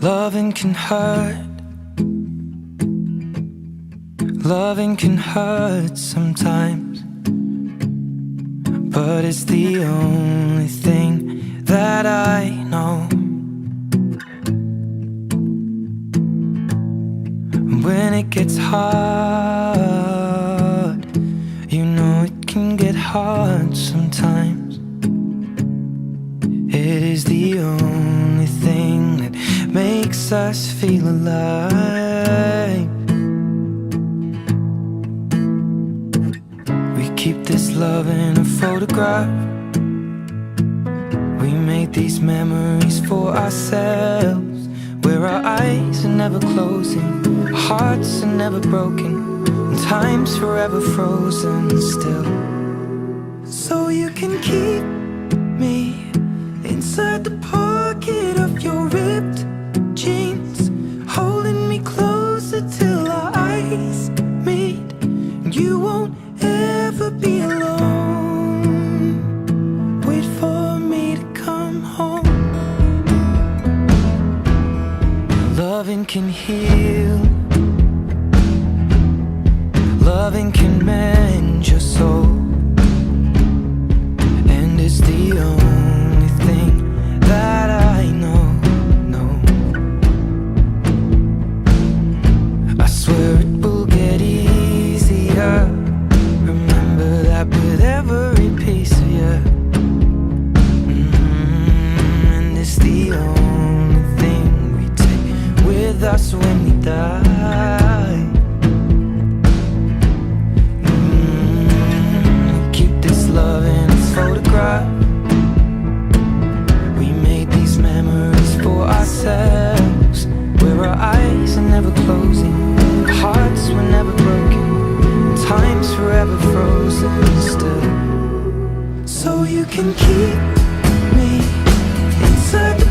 Loving can hurt. Loving can hurt sometimes, but it's the only thing that I know. When it gets hard, you know it can get hard sometimes. It is the only thing that makes us feel alive. We keep this love in a photograph. We made these memories for ourselves, where our eyes are never closing, our hearts are never broken, and time's forever frozen still. So you can keep me inside the pocket of your ripped jeans, holding me closer till our eyes meet. You won't ever be alone. Wait for me to come home. Loving can heal. Loving can mend your soul, and it's the only thing that I know. I swear it will get easier. Remember that with every piece of you. And it's the only thing we take with us when we die. Keep this love in its photograph. We made these memories for ourselves, where our eyes are never closing, our hearts were never broken, and time's forever frozen still. So you can keep me inside